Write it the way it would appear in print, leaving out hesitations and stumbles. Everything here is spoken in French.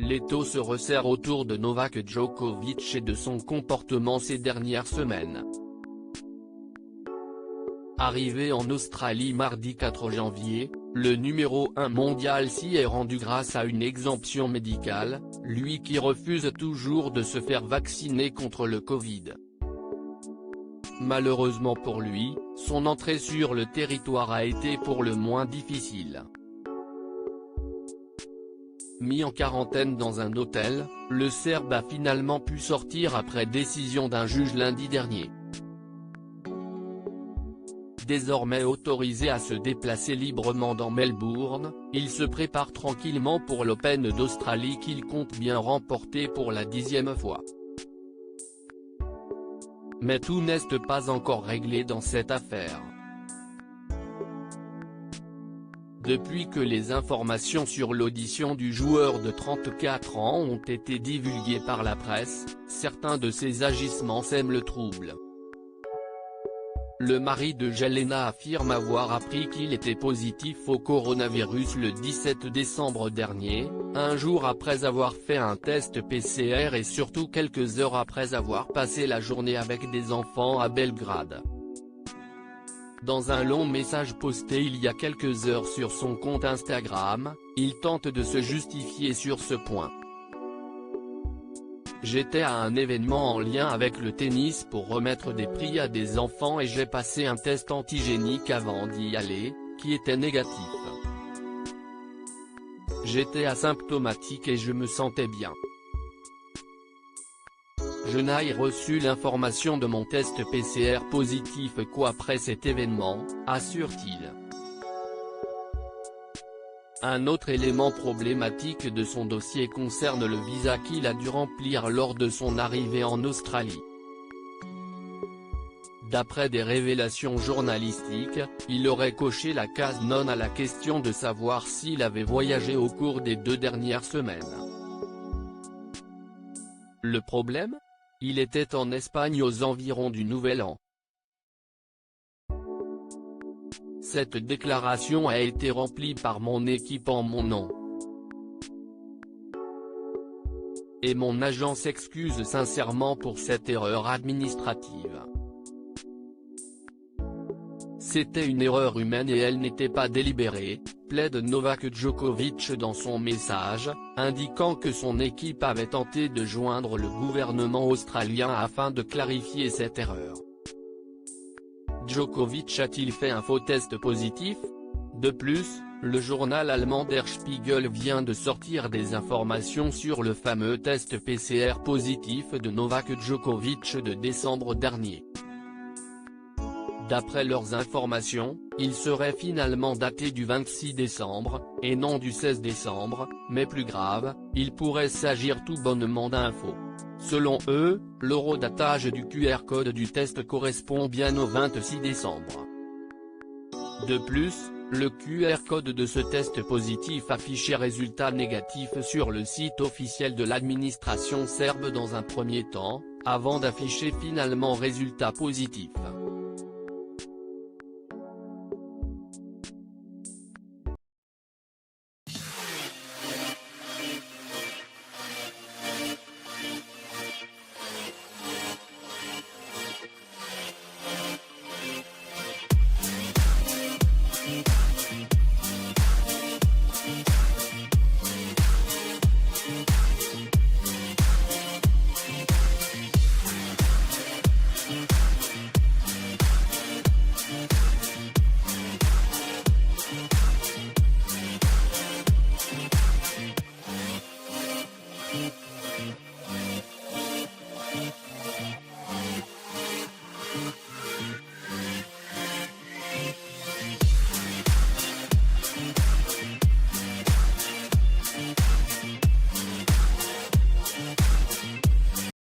l'étau se resserre autour de Novak Djokovic et de son comportement ces dernières semaines. Arrivé en Australie mardi 4 janvier, le numéro 1 mondial s'y est rendu grâce à une exemption médicale, lui qui refuse toujours de se faire vacciner contre le Covid. Malheureusement pour lui, son entrée sur le territoire a été pour le moins difficile. Mis en quarantaine dans un hôtel, le Serbe a finalement pu sortir après décision d'un juge lundi dernier. Désormais autorisé à se déplacer librement dans Melbourne, il se prépare tranquillement pour l'Open d'Australie qu'il compte bien remporter pour la 10e fois. Mais tout n'est pas encore réglé dans cette affaire. Depuis que les informations sur l'audition du joueur de 34 ans ont été divulguées par la presse, certains de ses agissements sèment le trouble. Le mari de Jelena affirme avoir appris qu'il était positif au coronavirus le 17 décembre dernier, un jour après avoir fait un test PCR et surtout quelques heures après avoir passé la journée avec des enfants à Belgrade. Dans un long message posté il y a quelques heures sur son compte Instagram, il tente de se justifier sur ce point. J'étais à un événement en lien avec le tennis pour remettre des prix à des enfants et j'ai passé un test antigénique avant d'y aller, qui était négatif. J'étais asymptomatique et je me sentais bien. Je n'ai reçu l'information de mon test PCR positif qu'après cet événement, assure-t-il. Un autre élément problématique de son dossier concerne le visa qu'il a dû remplir lors de son arrivée en Australie. D'après des révélations journalistiques, il aurait coché la case non à la question de savoir s'il avait voyagé au cours des 2 dernières semaines. Le problème ? Il était en Espagne aux environs du Nouvel An. Cette déclaration a été remplie par mon équipe en mon nom. Et mon agent s'excuse sincèrement pour cette erreur administrative. C'était une erreur humaine et elle n'était pas délibérée, plaide Novak Djokovic dans son message, indiquant que son équipe avait tenté de joindre le gouvernement australien afin de clarifier cette erreur. Djokovic a-t-il fait un faux test positif? De plus, le journal allemand Der Spiegel vient de sortir des informations sur le fameux test PCR positif de Novak Djokovic de décembre dernier. D'après leurs informations, il serait finalement daté du 26 décembre, et non du 16 décembre, mais plus grave, il pourrait s'agir tout bonnement d'un faux. Selon eux, l'horodatage du QR code du test correspond bien au 26 décembre. De plus, le QR code de ce test positif affichait résultat négatif sur le site officiel de l'administration serbe dans un premier temps, avant d'afficher finalement résultat positif.